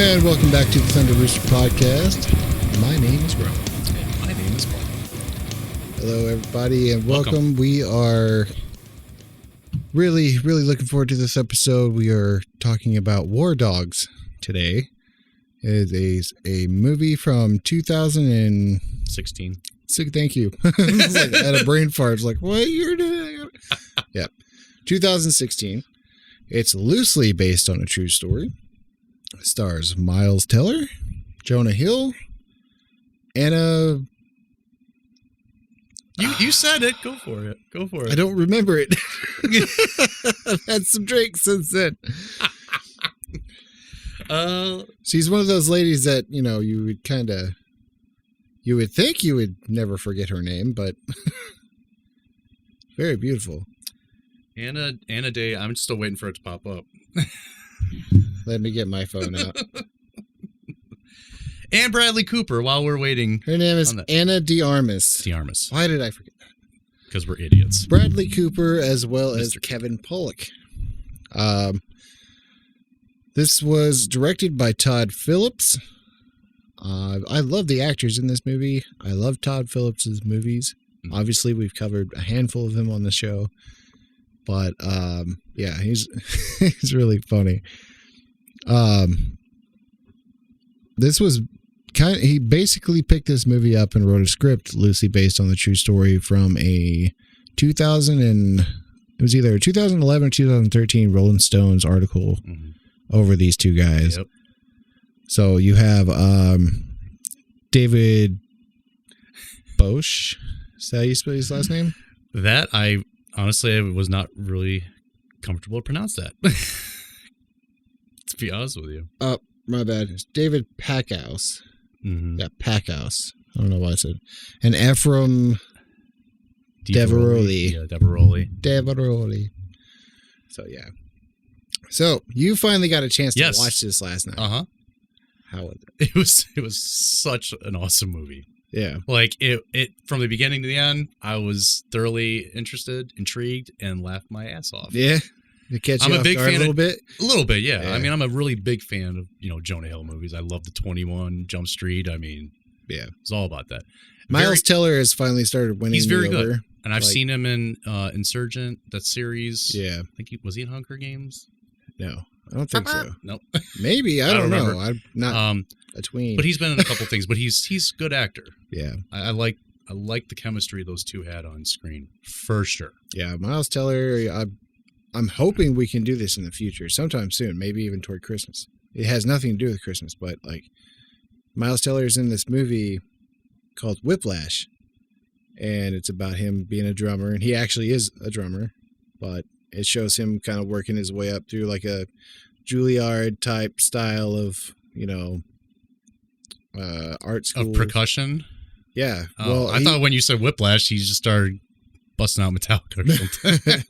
And welcome back to the Thunder Rooster Podcast. My name is Rob. And my name is Paul. Hello, everybody, and welcome. We are really looking forward to this episode. We are talking about War Dogs today. It is a movie from 2016. Thank you. Like, I had a brain fart. It's like, what year did I... Yep. 2016. It's loosely based on a true story. It stars Miles Teller, Jonah Hill, Anna... You said it. Go for it. I don't remember it. I've had some drinks since then. She's one of those ladies that, you know, you would think you would never forget her name, but very beautiful. Anna Day. I'm still waiting for it to pop up. Let me get my phone out. And Bradley Cooper while we're waiting. Her name is Anna de Armas. Why did I forget that? Because we're idiots. Bradley Cooper as well as Kevin Pollak. This was directed by Todd Phillips. I love the actors in this movie. I love Todd Phillips' movies. Mm-hmm. Obviously, we've covered a handful of them on the show. But, yeah, he's really funny. This was he basically picked this movie up and wrote a script loosely based on the true story from it was either a 2011 or 2013 Rolling Stones article over these two guys. Yep. So you have David Bosch. Is that how you spell his last name? That I honestly was not really comfortable to pronounce that. To be honest with you. Oh, my bad. It's David Packhouse. Mm-hmm. Yeah, Packhouse. I don't know why I said. And Ephraim Deveroli. Yeah, Deveroli. So, yeah. So, you finally got a chance to watch this last night. Uh-huh. How was it? It was such an awesome movie. Yeah. Like, it from the beginning to the end, I was thoroughly interested, intrigued, and laughed my ass off. Yeah? To catch you off guard a little bit? A little bit, yeah. I mean, I'm a really big fan of, Jonah Hill movies. I love the 21 Jump Street. I mean, yeah, it's all about that. Miles Teller has finally started winning. He's very good. And I've seen him in Insurgent, that series. Yeah. I think was he in Hunger Games? No, I don't think so. Nope. Maybe. I don't know. I'm not a tween. But he's been in a couple things, but he's a good actor. Yeah. I like the chemistry those two had on screen, for sure. Yeah, Miles Teller, I'm hoping we can do this in the future, sometime soon, maybe even toward Christmas. It has nothing to do with Christmas, but like Miles Teller is in this movie called Whiplash, and it's about him being a drummer, and he actually is a drummer, but it shows him kind of working his way up through like a Juilliard type style of, art school. Of percussion? Yeah. Oh, well, I thought when you said Whiplash, he just started busting out Metallica or something.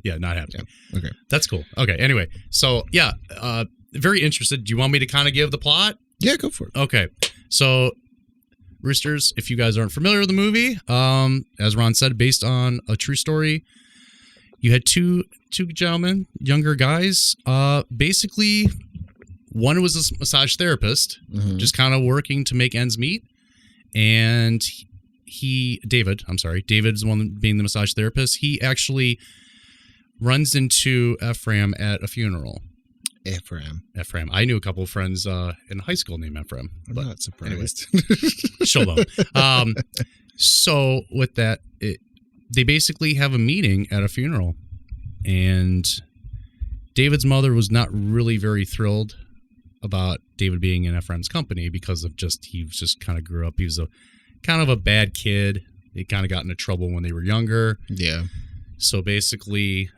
Yeah, not happening. Yeah. Okay. That's cool. Okay, anyway. So, yeah, very interested. Do you want me to kind of give the plot? Yeah, go for it. Okay. So, Roosters, if you guys aren't familiar with the movie, as Ron said, based on a true story, you had two gentlemen, younger guys. Basically, one was a massage therapist, just kind of working to make ends meet. And David is the one being the massage therapist. He actually runs into Ephraim at a funeral. Ephraim. I knew a couple of friends in high school named Ephraim. I'm not surprised. Anyway, show them. So with that, they basically have a meeting at a funeral. And David's mother was not really very thrilled about David being in Ephraim's company because of he was just kind of grew up. He was kind of a bad kid. He kind of got into trouble when they were younger. Yeah. So basically,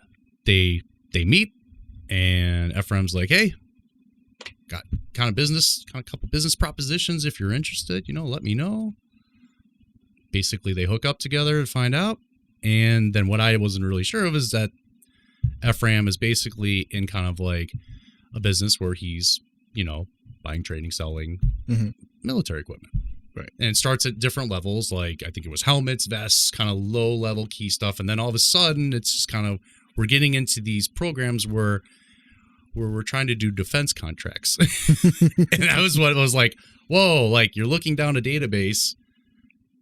they meet, and Ephraim's like, "Hey, got a couple business propositions. If you're interested, let me know." Basically, they hook up together to find out. And then what I wasn't really sure of is that Ephraim is basically in kind of like a business where he's, buying, trading, selling military equipment. Right. And it starts at different levels, like I think it was helmets, vests, kind of low level key stuff. And then all of a sudden it's just kind of, we're getting into these programs where we're trying to do defense contracts. And that was what it was like, whoa, like you're looking down a database,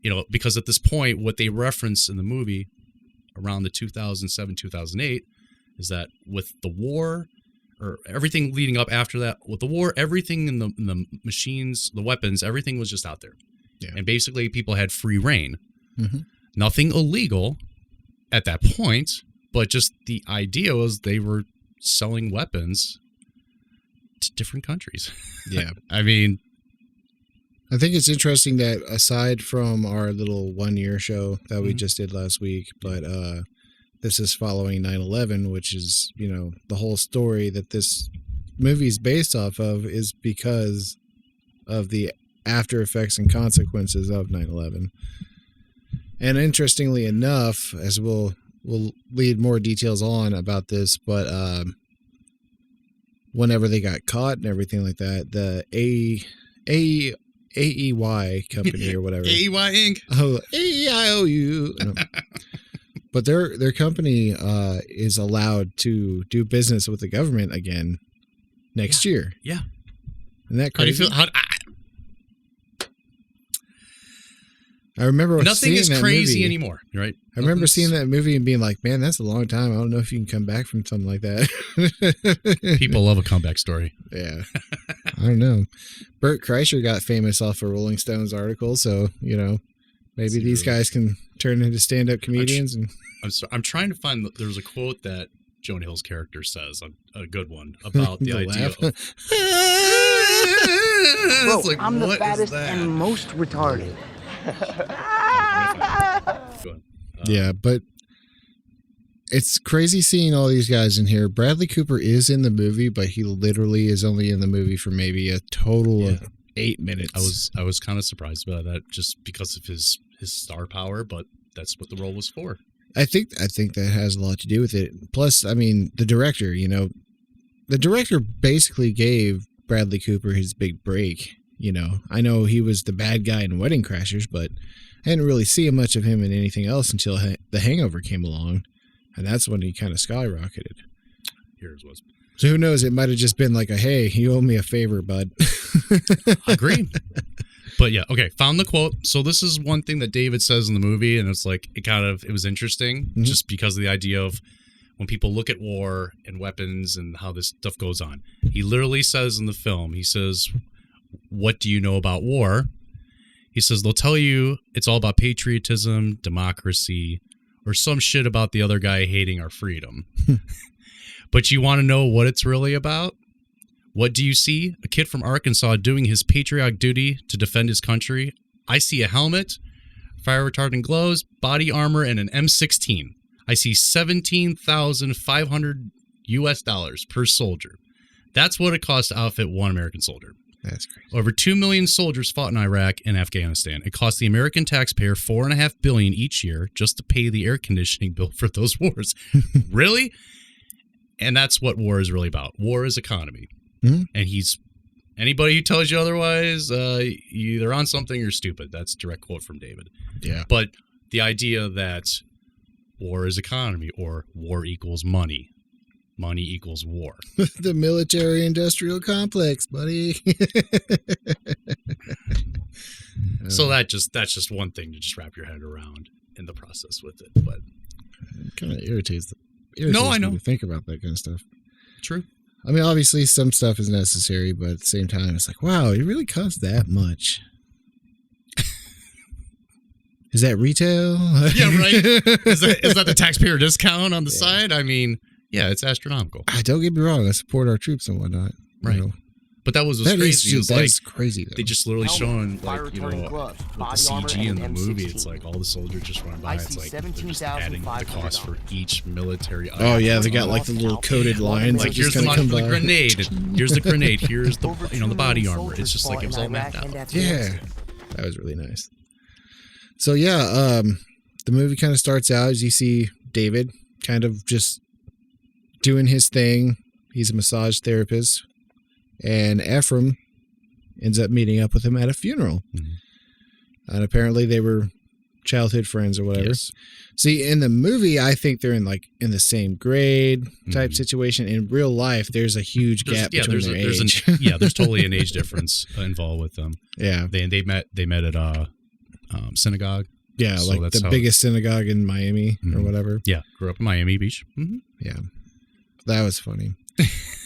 you know, because at this point, what they reference in the movie around the 2007, 2008 is that with the war or everything leading up after that, with the war, everything in the machines, the weapons, everything was just out there. Yeah. And basically people had free reign. Mm-hmm. Nothing illegal at that point, but just the idea was they were selling weapons to different countries. Yeah. I mean, I think it's interesting that aside from our little 1 year show that we just did last week, but this is following 9/11, which is, you know, the whole story that this movie is based off of is because of the after effects and consequences of 9/11. And interestingly enough, as we'll lead more details on about this, but whenever they got caught and everything like that, the AEY company or whatever. AEY Inc. Oh, AEIOU. No. But their company is allowed to do business with the government again next year. Yeah. Isn't that How do crazy? you feel? I remember Nothing seeing is that crazy movie. anymore, right? I remember seeing that movie and being like, man, that's a long time. I don't know if you can come back from something like that. People love a comeback story. Yeah. I don't know. Bert Kreischer got famous off a Rolling Stones article, so, you know, maybe these guys can turn into stand-up comedians. I'm trying to find, there's a quote that Jonah Hill's character says, a good one, about the idea laugh. of... Bro, It's like, I'm the what is fattest that? and most retarded. Go on. Yeah, but it's crazy seeing all these guys in here. Bradley Cooper is in the movie, but he literally is only in the movie for maybe a total of 8 minutes. I was kind of surprised by that just because of his star power, but that's what the role was for. I think that has a lot to do with it. Plus, I mean, the director, you know, the director basically gave Bradley Cooper his big break. You know, I know he was the bad guy in Wedding Crashers, but I didn't really see much of him in anything else until The Hangover came along, and that's when he kind of skyrocketed. Here's was. So who knows? It might have just been like hey, you owe me a favor, bud. Agreed. But yeah, okay, found the quote. So this is one thing that David says in the movie, and it's like, it was interesting just because of the idea of when people look at war and weapons and how this stuff goes on. He literally says in the film, he says, what do you know about war? He says, they'll tell you it's all about patriotism, democracy, or some shit about the other guy hating our freedom. But you want to know what it's really about? What do you see? A kid from Arkansas doing his patriotic duty to defend his country. I see a helmet, fire retardant gloves, body armor, and an M16. I see $17,500 US per soldier. That's what it costs to outfit one American soldier. That's crazy. Over 2 million soldiers fought in Iraq and Afghanistan. It cost the American taxpayer $4.5 billion each year just to pay the air conditioning bill for those wars. Really? And that's what war is really about. War is economy. Mm-hmm. And anybody who tells you otherwise, you're either on something or stupid. That's a direct quote from David. Yeah. But the idea that war is economy or war equals money. Money equals war. The military-industrial complex, buddy. So that's just one thing to just wrap your head around in the process with it. But it kind of irritates I me know. to think about that kind of stuff. True. I mean, obviously, some stuff is necessary, but at the same time, it's like, wow, it really costs that much. Is that retail? Yeah, right. Is that the taxpayer discount on the side? I mean, yeah, it's astronomical. Don't get me wrong. I support our troops and whatnot. Right. You know. But that was crazy. That's crazy, though. They just literally showing, fire like, retardant gloves, with the body armor, CG in and the an movie, M16. it's like all the soldiers just run by. I It's see like they're just adding the cost for $17,500. each military item. Oh, yeah. They got like the little coated lines. Like, that here's just the kind of money come for the by. grenade. Here's the grenade. Here's the Over the 2 body million armor. It's soldiers just like fought it was in all Iraq mapped and out. Yeah. Afghanistan. That was really nice. So, yeah, the movie kind of starts out as you see David kind of just doing his thing. He's a massage therapist. And Ephraim ends up meeting up with him at a funeral. Mhm. And apparently they were childhood friends or whatever. Yes. See, in the movie, I think they're in the same grade type situation. In real life, there's a huge gap between their age. There's totally an age difference involved with them. Yeah, they met at a synagogue. Yeah, so like the biggest synagogue in Miami or whatever. Yeah, grew up in Miami Beach. Mm-hmm. Yeah, that was funny.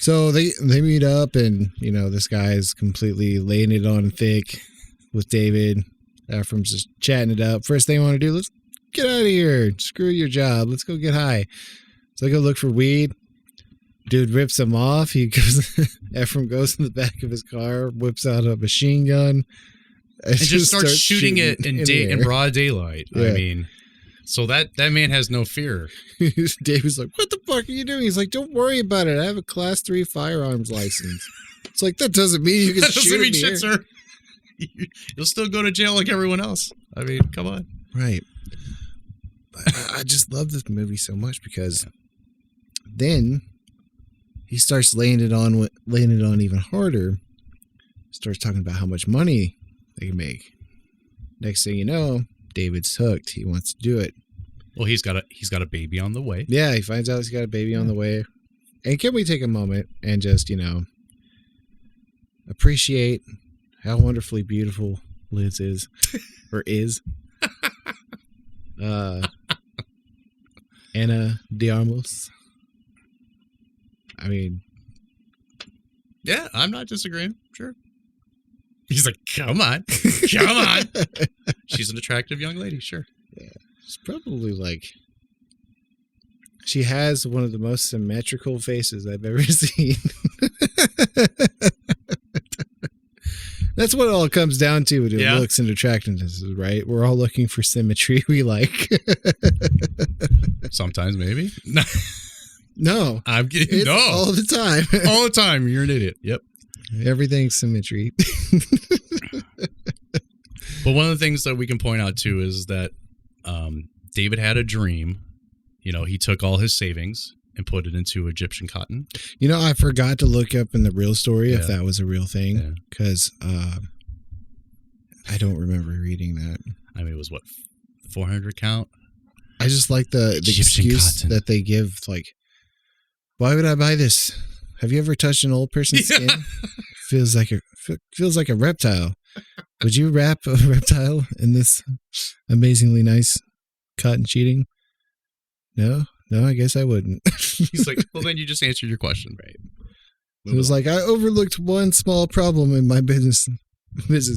So they meet up, and this guy's completely laying it on thick with David. Ephraim's just chatting it up. First thing I want to do, let's get out of here. Screw your job. Let's go get high. So I go look for weed. Dude rips him off. Ephraim goes in the back of his car, whips out a machine gun. And just starts shooting it in broad daylight. Yeah. I mean, so that man has no fear. David's like, what the fuck are you doing? He's like, don't worry about it. I have a class 3 firearms license. It's like, that doesn't mean you can shoot me shit, sir. You'll still go to jail like everyone else. I mean, come on. Right. I just love this movie so much because then he starts laying it on even harder. Starts talking about how much money they can make. Next thing you know, David's hooked. He wants to do it. Well, he's got a baby on the way. Yeah, he finds out he's got a baby on the way. And can we take a moment and just, appreciate how wonderfully beautiful Liz is or is. Ana de Armas. I mean, yeah, I'm not disagreeing. Sure. He's like, come on. She's an attractive young lady, sure. Yeah. She's probably she has one of the most symmetrical faces I've ever seen. That's what it all comes down to with looks and attractiveness, right? We're all looking for symmetry we like. Sometimes, maybe. No. I'm kidding. No. All the time. All the time. You're an idiot. Yep. Everything's symmetry. But one of the things that we can point out too is that David had a dream. He took all his savings and put it into Egyptian cotton. I forgot to look up in the real story if that was a real thing because I don't remember reading that. I mean, it was what, 400 count? I just like the excuse that they give, like, why would I buy this? Have you ever touched an old person's skin? Feels like a reptile. Would you wrap a reptile in this amazingly nice cotton sheeting? No, I guess I wouldn't. He's like, well, then you just answered your question, right? It was like, I overlooked one small problem in my business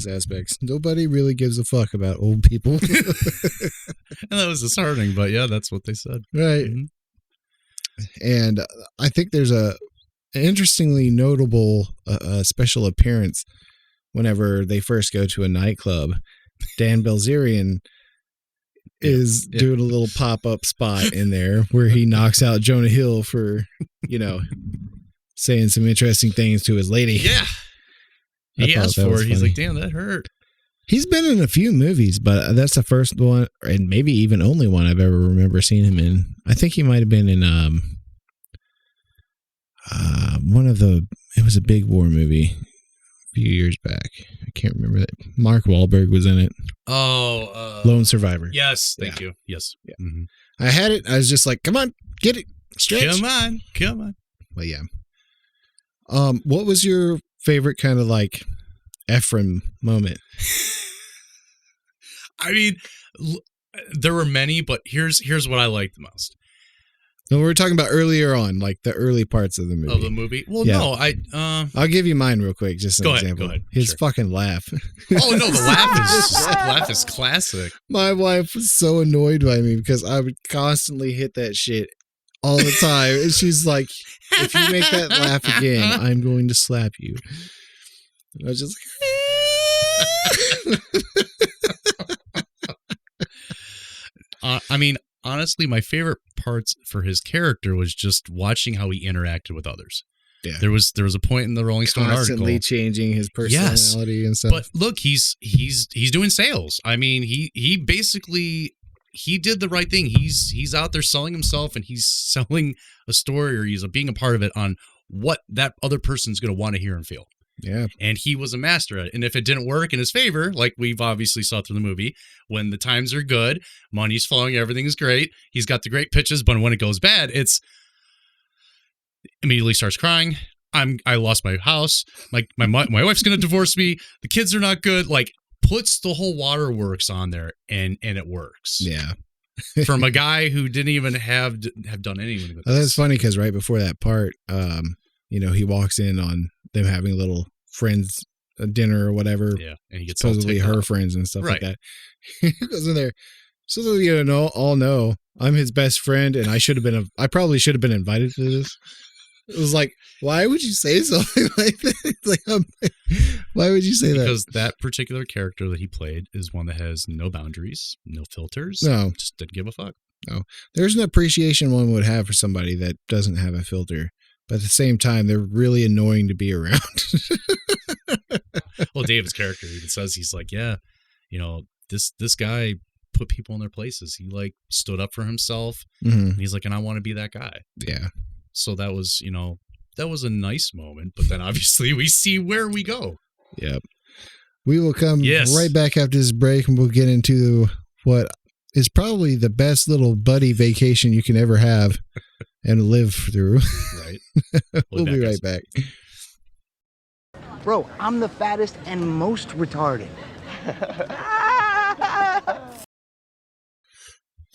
aspects. Nobody really gives a fuck about old people. And that was disheartening, but yeah, that's what they said. Right. Mm-hmm. And I think there's an interestingly notable special appearance whenever they first go to a nightclub. Dan Bilzerian is doing a little pop-up spot in there where he knocks out Jonah Hill for, saying some interesting things to his lady. Yeah. He asked for it. He's like, damn, that hurt. He's been in a few movies, but that's the first one, and maybe even only one I've ever remember seeing him in. I think he might have been in it was a big war movie a few years back. I can't remember that. Mark Wahlberg was in it. Oh. Lone Survivor. Yes, thank you. Yes. Yeah. Mm-hmm. I had it. I was just like, come on, get it. Stretch. Come on. Well, yeah. What was your favorite kind of like Ephraim moment? I mean, there were many, but here's what I liked the most. No, we were talking about earlier on, like the early parts of the movie. Of the movie? Well, yeah. No, I'll give you mine real quick, just an example. Go ahead. His fucking laugh. Oh no, the laugh is classic. My wife was so annoyed by me because I would constantly hit that shit all the time, and she's like, "If you make that laugh again, I'm going to slap you." And I was just like, I mean, honestly, my favorite parts for his character was just watching how he interacted with others. Yeah. There was a point in the Rolling Stone article constantly changing his personality and stuff. But look, he's doing sales. I mean, he basically did the right thing. He's out there selling himself, and he's selling a story, or he's being a part of it on what that other person's going to want to hear and feel. Yeah. And he was a master at it. And if it didn't work in his favor, like we've obviously saw through the movie, when the times are good, money's flowing, everything's great, he's got the great pitches, but when it goes bad, it's immediately starts crying. I lost my house. My wife's going to divorce me. The kids are not good. Like, puts the whole waterworks on there, and it works. Yeah. From a guy who didn't even have done anything with this. That's funny because right before that part, he walks in on them having a little friends dinner or whatever. Yeah, and he gets supposedly her friends and stuff like that. He goes in there. So all know I'm his best friend, and I probably should have been invited to this. It was like, why would you say something like that? Why would you say that? Because that particular character that he played is one that has no boundaries, no filters. No. Just didn't give a fuck. No. There's an appreciation one would have for somebody that doesn't have a filter. But at the same time, they're really annoying to be around. Well, David's character even says, he's like, yeah, this guy put people in their places. He like stood up for himself. Mm-hmm. And he's like, and I want to be that guy. Yeah. So that was, that was a nice moment. But then obviously we see where we go. Yep. We will come right back after this break, and we'll get into what is probably the best little buddy vacation you can ever have and live through. Right. We'll be right back. Bro, I'm the fattest and most retarded.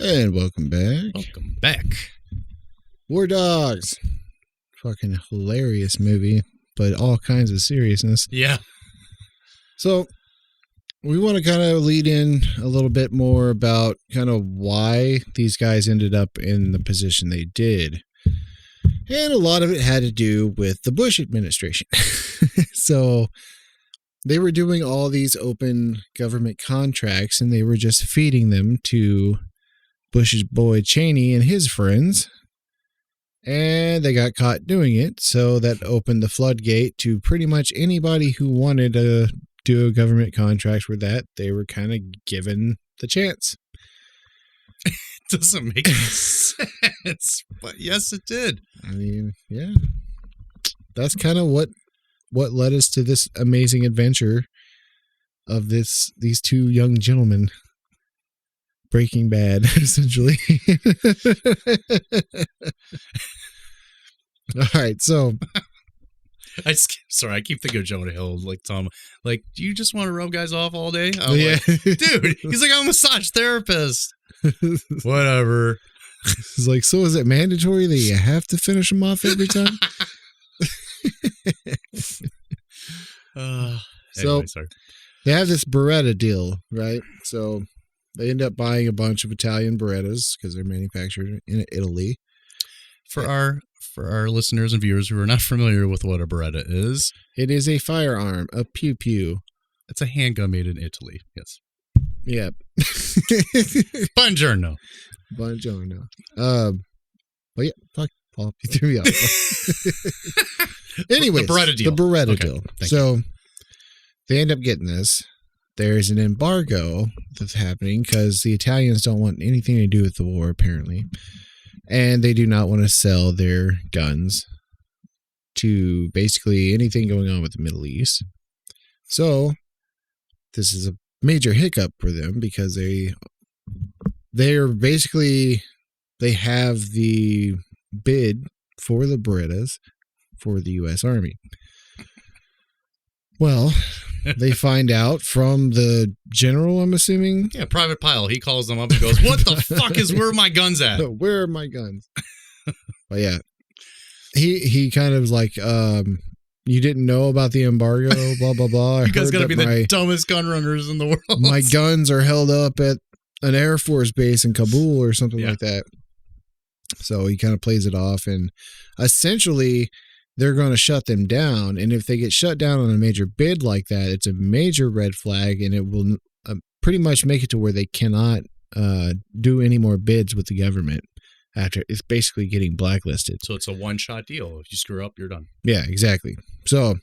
And welcome back. Welcome back. War Dogs. Fucking hilarious movie, but all kinds of seriousness. Yeah. So we want to kind of lead in a little bit more about kind of why these guys ended up in the position they did. And a lot of it had to do with the Bush administration. So they were doing all these open government contracts, and they were just feeding them to Bush's boy Cheney and his friends. And they got caught doing it, so that opened the floodgate to pretty much anybody who wanted to do a government contract with that. They were kind of given the chance. It doesn't make any sense, but yes, it did. I mean, yeah. That's kind of what led us to this amazing adventure of these two young gentlemen. Breaking Bad, essentially. All right, so I keep thinking of Jonah Hill, like Tom. Like, do you just want to rub guys off all day? Yeah, like, dude. He's like, I'm a massage therapist. Whatever. He's like, so is it mandatory that you have to finish them off every time? Anyway, sorry. They have this Beretta deal, right? So they end up buying a bunch of Italian Berettas because they're manufactured in Italy. For our listeners and viewers who are not familiar with what a Beretta is, it is a firearm, a pew pew. It's a handgun made in Italy. Yes. Yep. Buongiorno. Buongiorno. But yeah, fuck, Paul, you threw me off. Anyways, the Beretta deal. The Beretta deal. So they end up getting this. There's an embargo that's happening because the Italians don't want anything to do with the war, apparently. And they do not want to sell their guns to basically anything going on with the Middle East. So this is a major hiccup for them because they have the bid for the Berettas for the U.S. Army. Well, they find out from the general, I'm assuming. Yeah, Private Pyle. He calls them up and goes, what the fuck is where are my guns at? Where are my guns? But yeah, he kind of was like, you didn't know about the embargo, blah, blah, blah. You guys got to be the dumbest gun runners in the world. My guns are held up at an Air Force base in Kabul or something like that. So he kind of plays it off, and essentially they're going to shut them down. And if they get shut down on a major bid like that, it's a major red flag, and it will pretty much make it to where they cannot do any more bids with the government after it's basically getting blacklisted. So it's a one-shot deal. If you screw up, you're done. Yeah, exactly. So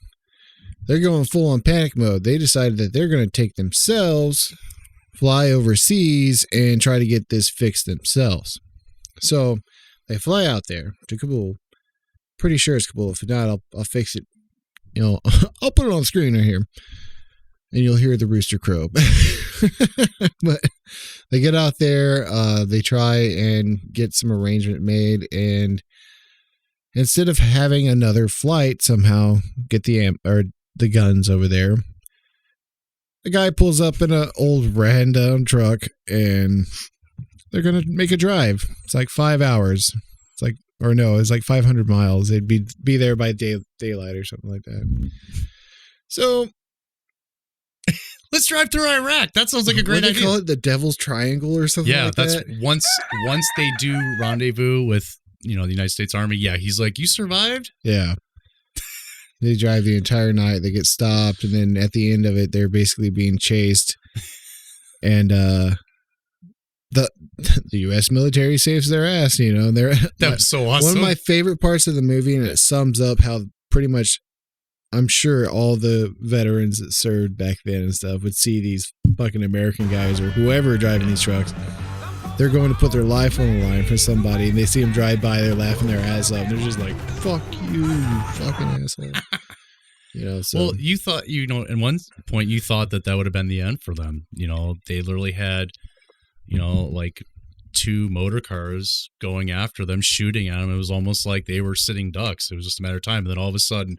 they're going full on panic mode. They decided that they're going to take themselves, fly overseas, and try to get this fixed themselves. So they fly out there to Kabul. Pretty sure it's Kabul. If not, I'll fix it I'll put it on screen right here, and you'll hear the rooster crow. But they get out there, they try and get some arrangement made, and instead of having another flight, somehow get the guns over there. The guy pulls up in an old ran-down truck, and they're gonna make a drive. It's like 5 hours. It's like 500 miles. They'd be there by daylight or something like that. So let's drive through Iraq. That sounds like a great idea. What do they call it? The Devil's Triangle or something like that? Yeah, that's once they do rendezvous with, the United States Army. Yeah, he's like, you survived? Yeah. They drive the entire night. They get stopped. And then at the end of it, they're basically being chased. And the U.S. military saves their ass, That was so awesome. One of my favorite parts of the movie, and it sums up how pretty much, I'm sure all the veterans that served back then and stuff would see these fucking American guys or whoever driving these trucks. They're going to put their life on the line for somebody, and they see them drive by, they're laughing their ass off. They're just like, fuck you fucking asshole. So. Well, you thought, at one point you thought that would have been the end for them. They literally had, like 2 motor cars going after them, shooting at them. It was almost like they were sitting ducks. It was just a matter of time. And then all of a sudden,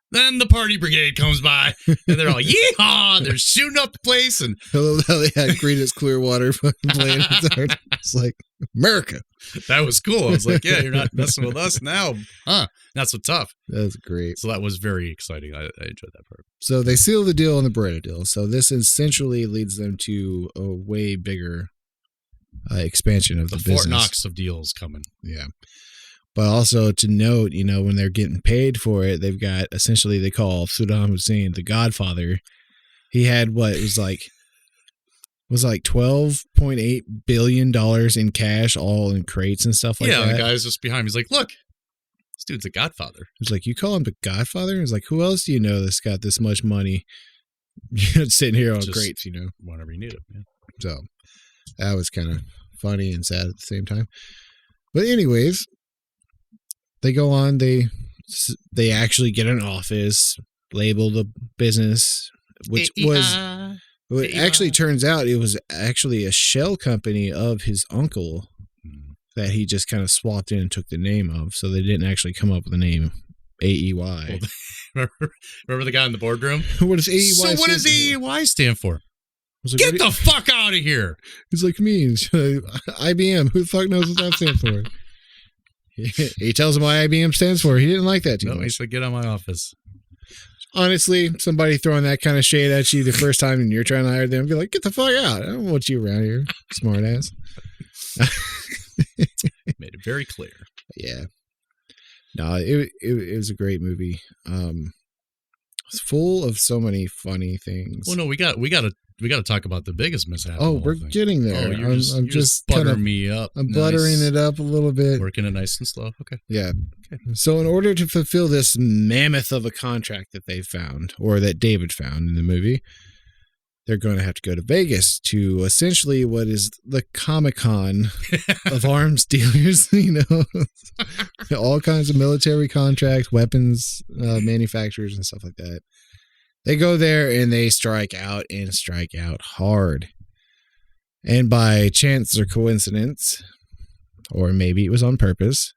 then the party brigade comes by, and they're all, yeehaw! They're shooting up the place. And I love how they had Creedence Clearwater playing. It's like, America. That was cool. I was like, yeah, you're not messing with us now. Huh. That's what's tough. That was great. So that was very exciting. I enjoyed that part. So they seal the deal on the Beretta deal. So this essentially leads them to a way bigger expansion of the business. Fort Knox of deals coming. Yeah. But also to note, when they're getting paid for it, they've got, essentially they call Saddam Hussein the Godfather. He had was like $12.8 billion in cash, all in crates and stuff like that. Yeah, the guy's just behind me. He's like, look, this dude's a Godfather. He's like, you call him the Godfather? He's like, who else do you know that's got this much money sitting here on crates, Whenever you need it, man. So that was kind of funny and sad at the same time. But anyways, they go on, they actually get an office, label the business, which it actually turns out it was actually a shell company of his uncle that he just kind of swapped in and took the name of. So they didn't actually come up with the name AEY. Remember the guy in the boardroom? What does AEY So what does AEY stand for? Like, get the fuck out of here. He's like, me, IBM. Who the fuck knows what that stands for? He tells him what IBM stands for. He didn't like that too much. He said, get out of my office. Honestly, somebody throwing that kind of shade at you the first time and you're trying to hire them, be like, get the fuck out. I don't want you around here, smart ass. Made it very clear. Yeah. No, it was a great movie. It's full of so many funny things. Well, no, we got to talk about the biggest mishap. Oh, we're getting there. I'm just buttering me up. I'm buttering it up a little bit. Working it nice and slow. Okay. Yeah. Okay. So in order to fulfill this mammoth of a contract that they found, or that David found in the movie, they're going to have to go to Vegas to essentially what is the Comic-Con of arms dealers, all kinds of military contracts, weapons manufacturers and stuff like that. They go there and they strike out hard. And by chance or coincidence, or maybe it was on purpose,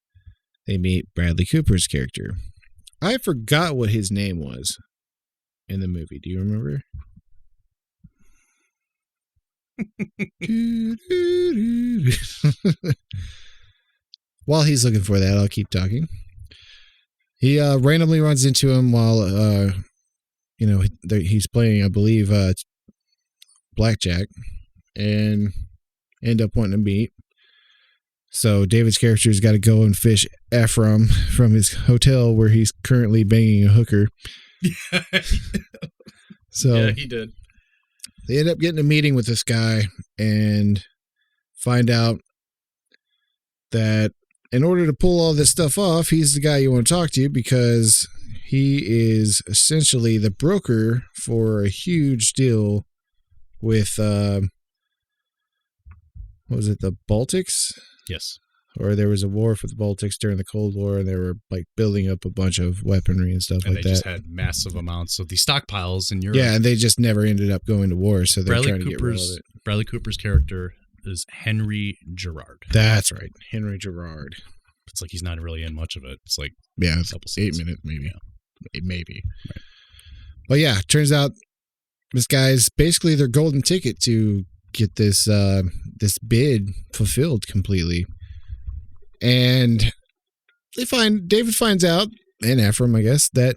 they meet Bradley Cooper's character. I forgot what his name was in the movie. Do you remember? While he's looking for that, I'll keep talking. He randomly runs into him while he's playing, I believe, blackjack, and end up wanting to meet. So David's character's got to go and fish Ephraim from his hotel where he's currently banging a hooker. So yeah, he did. They end up getting a meeting with this guy and find out that in order to pull all this stuff off, he's the guy you want to talk to because he is essentially the broker for a huge deal with, what was it, the Baltics? Yes. or there was a war for the Baltics during the Cold War, and they were like building up a bunch of weaponry and stuff And like they that. just had massive amounts of these stockpiles in Europe. Yeah, and they just never ended up going to war, so they're trying to get rid of it. Bradley Cooper's character is Henry Gerard. That's right, Henry Gerard. It's like he's not really in much of it. It's like Yeah, a couple scenes. 8 minutes maybe. Yeah. Maybe. Right. But yeah, turns out this guy's basically their golden ticket to get this this bid fulfilled completely. And David finds out, and Ephraim, I guess, that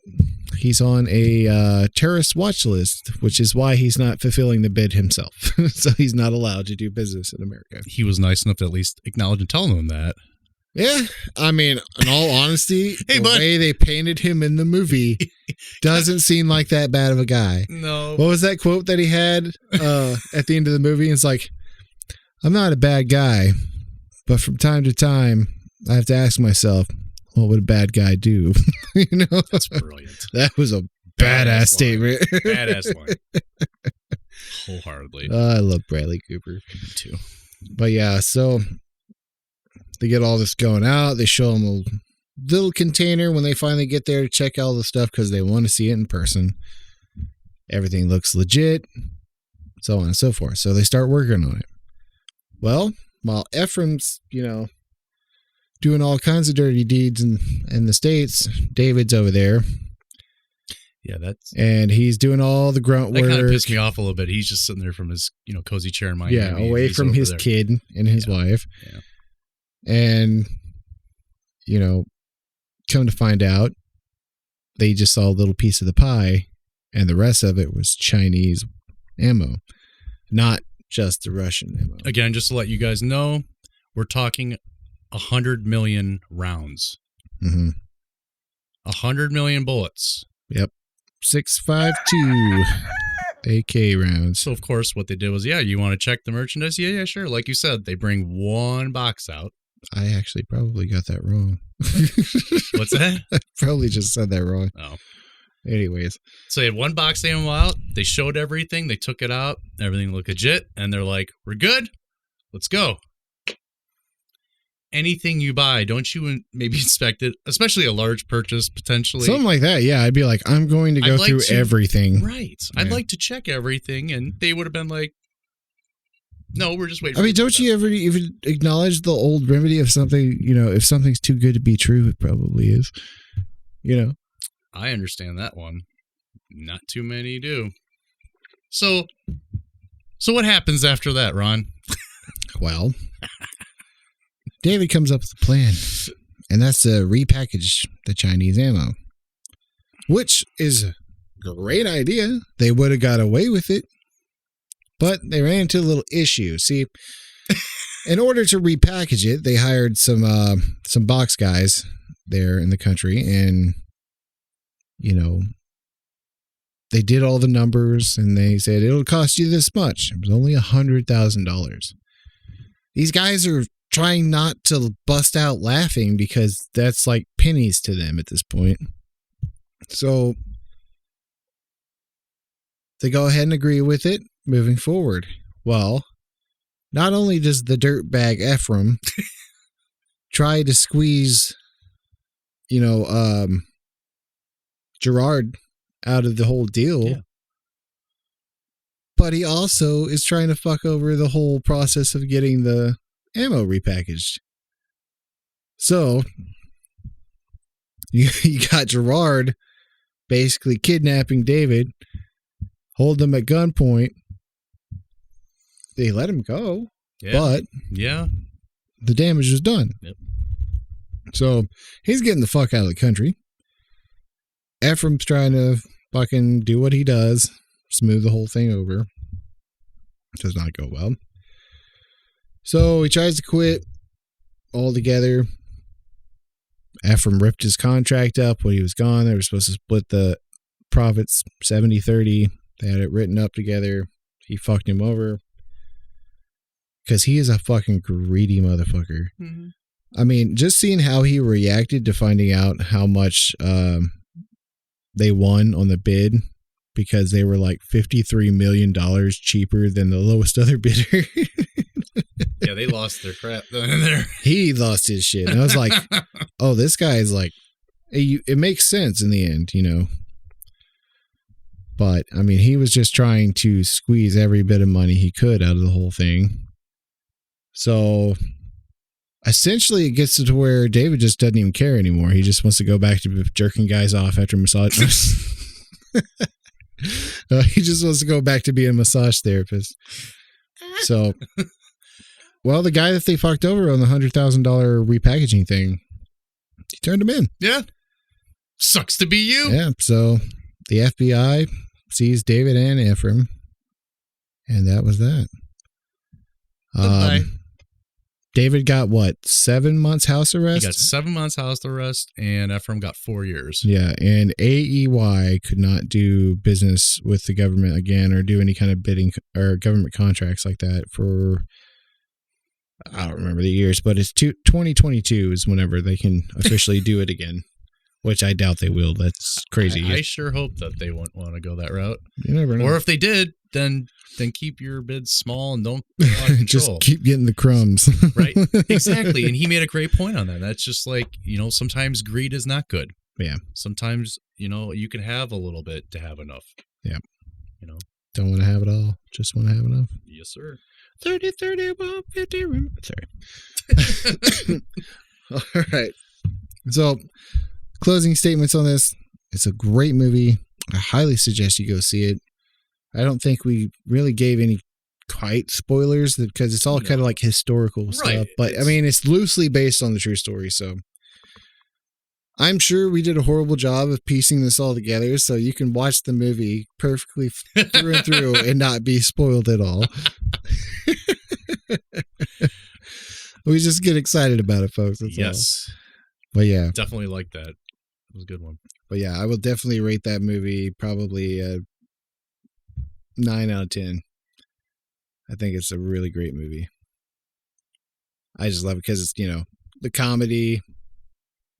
he's on a terrorist watch list, which is why he's not fulfilling the bid himself. So he's not allowed to do business in America. He was nice enough to at least acknowledge and tell them that. Yeah, I mean, in all honesty, Hey, the bud. way they painted him in the movie doesn't seem like that bad of a guy. No. What was that quote that he had at the end of the movie? It's like, I'm not a bad guy, but from time to time, I have to ask myself, what would a bad guy do? You know, That's brilliant. that was a badass statement. Badass line. Wholeheartedly. I love Bradley Cooper Me too. But yeah, so they get all this going out. They show them a little container when they finally get there to check all the stuff because they want to see it in person. Everything looks legit, so on and so forth. So they start working on it. Well, while Ephraim's, doing all kinds of dirty deeds in the States, David's over there. Yeah, And he's doing all the grunt work. That kind of pissed me off a little bit. He's just sitting there from his, cozy chair in Miami. Yeah, away He's from over his there. kid and his wife. Yeah. And, come to find out, they just saw a little piece of the pie, and the rest of it was Chinese ammo, not just the Russian ammo. Again, just to let you guys know, we're talking 100 million rounds. Mm-hmm. 100 million bullets. Yep. 6.52 AK rounds. So, of course, what they did was, you want to check the merchandise? Yeah, sure. Like you said, they bring one box out. I actually probably got that wrong. What's that? I probably just said that wrong. Oh. Anyways. So they had one box ammo out. They showed everything. They took it out. Everything looked legit. And they're like, we're good. Let's go. Anything you buy, don't you maybe inspect it? Especially a large purchase, potentially. Something like that. Yeah, I'd be like, I'm going to go through everything. Right. Yeah. I'd like to check everything. And they would have been like, no, we're just waiting. I mean, don't you ever even acknowledge the old remedy of something, if something's too good to be true, it probably is, I understand that one. Not too many do. So what happens after that, Ron? Well, David comes up with a plan, and that's to repackage the Chinese ammo, which is a great idea. They would have got away with it, but they ran into a little issue. See, in order to repackage it, they hired some box guys there in the country, and they did all the numbers, and they said it'll cost you this much. It was only $100,000. These guys are trying not to bust out laughing because that's like pennies to them at this point. So they go ahead and agree with it moving forward. Well, not only does the dirtbag Ephraim try to squeeze, Gerard out of the whole deal, but he also is trying to fuck over the whole process of getting the ammo repackaged. So you got Gerard basically kidnapping David, hold him at gunpoint. They let him go, but the damage was done. Yep. So he's getting the fuck out of the country. Ephraim's trying to fucking do what he does, smooth the whole thing over. Does not go well. So he tries to quit altogether. Ephraim ripped his contract up when he was gone. They were supposed to split the profits 70-30. They had it written up together. He fucked him over. Because he is a fucking greedy motherfucker. Mm-hmm. I mean, just seeing how he reacted to finding out how much they won on the bid, because they were like $53 million cheaper than the lowest other bidder. Yeah, Yeah, they lost their crap in there. He lost his shit. And I was like, oh, this guy is like, it makes sense in the end, you know. But, I mean, he was just trying to squeeze every bit of money he could out of the whole thing. So, essentially, it gets to where David just doesn't even care anymore. He just wants to go back to jerking guys off after massage. He just wants to go back to being a massage therapist. So, well, the guy that they fucked over on the $100,000 repackaging thing, he turned him in. Yeah. Sucks to be you. Yeah. So the FBI seized David and Ephraim, and that was that. David got what? 7 months house arrest? He got 7 months house arrest, and Ephraim got 4 years. Yeah, and AEY could not do business with the government again or do any kind of bidding or government contracts like that for, I don't remember the years, but it's 2022 is whenever they can officially do it again, which I doubt they will. That's crazy. I sure hope that they won't want to go that route. You never know. Or if they did, then keep your bids small and don't put a lot of control. Just keep getting the crumbs. Right? Exactly. And he made a great point on that. That's just like, you know, sometimes greed is not good. Yeah. Sometimes, you know, you can have a little bit to have enough. Yeah. You know? Don't want to have it all. Just want to have enough. Yes, sir. 30, 30, 150. Sorry. All right. So, closing statements on this. It's a great movie. I highly suggest you go see it. I don't think we really gave any quite spoilers because it's all kind of like historical stuff. But I mean, it's loosely based on the true story. So I'm sure we did a horrible job of piecing this all together. So you can watch the movie perfectly through and through and not be spoiled at all. We just get excited about it, folks. That's yes. all. But yeah. Definitely like that. It was a good one. But yeah, I will definitely rate that movie probably 9 out of 10. I think it's a really great movie. I just love it because it's, you know, the comedy,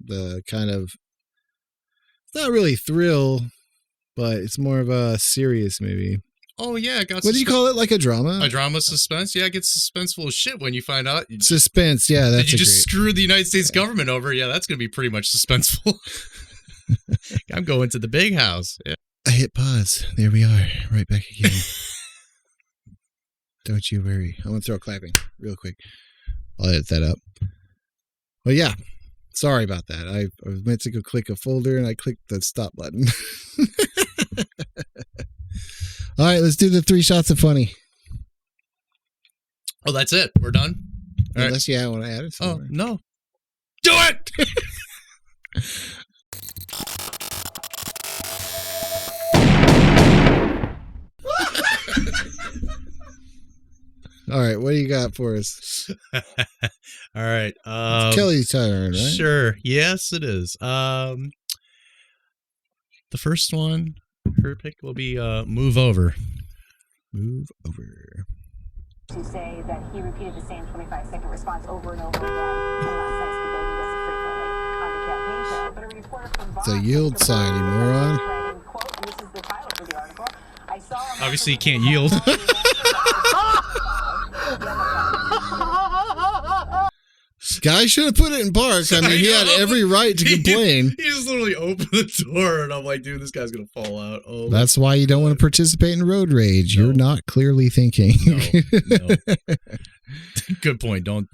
the kind of, it's not really thrill, but it's more of a serious movie. Oh, yeah. It got what do you call it? Like a drama? A drama suspense? Yeah, it gets suspenseful as shit when you find out. Suspense, yeah. That's did you just screw the United States government over? Yeah, that's going to be pretty much suspenseful. I'm going to the big house. Yeah. I hit pause. There we are. Right back again. Don't you worry. I'm going to throw clapping real quick. I'll edit that up. Well, yeah. Sorry about that. I was meant to go click a folder and I clicked the stop button. All right, let's do the 3 shots of funny. Oh, that's it. We're done? All Unless you want to add it somewhere. Oh, no. Do it! All right, what do you got for us? All right. Kelly's turn, right? Sure. Yes, it is. The first one, her pick will be Move Over. Move Over. To say that he repeated the same 25-second response over and over again and not since the baby does it frequently on the campaign trail. But a reporter from It's a yield sign, you moron. writing, quote, and this is the title for the article, I saw Obviously, you can't yield. Guy should have put it in bark. I mean, he had every right to complain. He just literally opened the door, and I'm like, dude, this guy's going to fall out. Oh, that's why you don't want to participate in road rage. No. You're not clearly thinking. No. Good point. Don't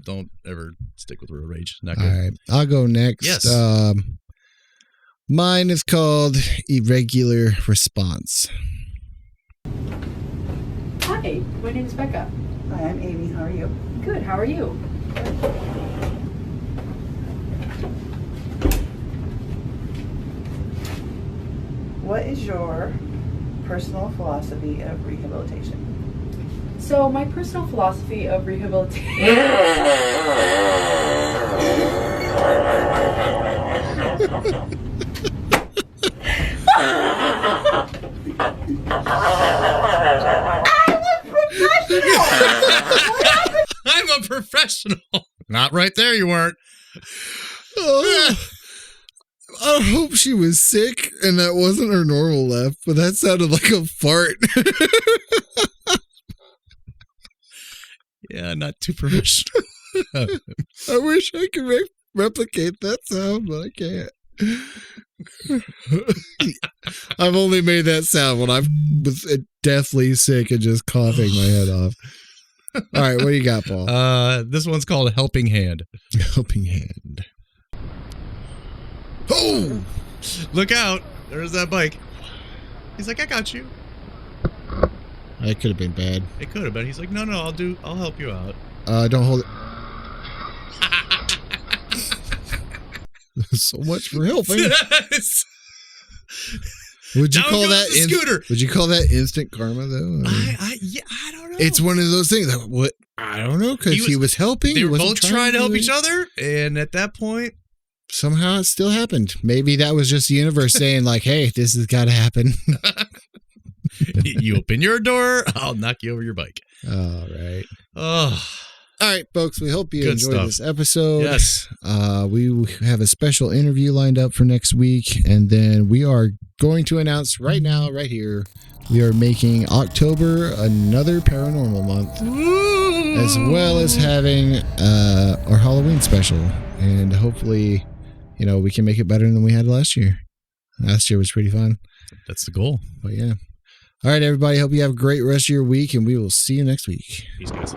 ever stick with road rage. Not good. All right. I'll go next. Yes. Mine is called Irregular Response. Hi, my name is Becca. Hi, I'm Amy. How are you? Good, how are you? What is your personal philosophy of rehabilitation? So, my personal philosophy of rehabilitation... I'm a professional. Not right there, you weren't. Oh, I hope she was sick and that wasn't her normal laugh, but that sounded like a fart. Yeah, not too professional. I wish I could replicate that sound, but I can't. I've only made that sound when I was deathly sick and just coughing my head off. All right, what do you got, Paul? This one's called Helping Hand. Helping Hand. Oh! Look out. There's that bike. He's like, I got you. That could have been bad. It could have been. He's like, no, I'll help you out. Don't hold it. So much for helping. Would you Down call goes that the scooter. Would you call that instant karma though? I don't know. It's one of those things that what I don't know because he was helping. They he were wasn't both trying to help do each it. other, and at that point, Somehow it still happened. Maybe that was just the universe saying like, "Hey, this has got to happen." you open your door, I'll knock you over your bike. All right. Oh, All right, folks. We hope you Good enjoyed stuff. this episode. yes. We have a special interview lined up for next week, and then we are going to announce right now, right here, we are making October another paranormal month, as well as having our Halloween special, and hopefully, we can make it better than we had last year. Last year was pretty fun, That's the goal. but yeah. All right, everybody. Hope you have a great rest of your week, and we will see you next week. Peace, guys.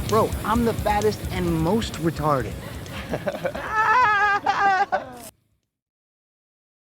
Bro, I'm the fattest and most retarded.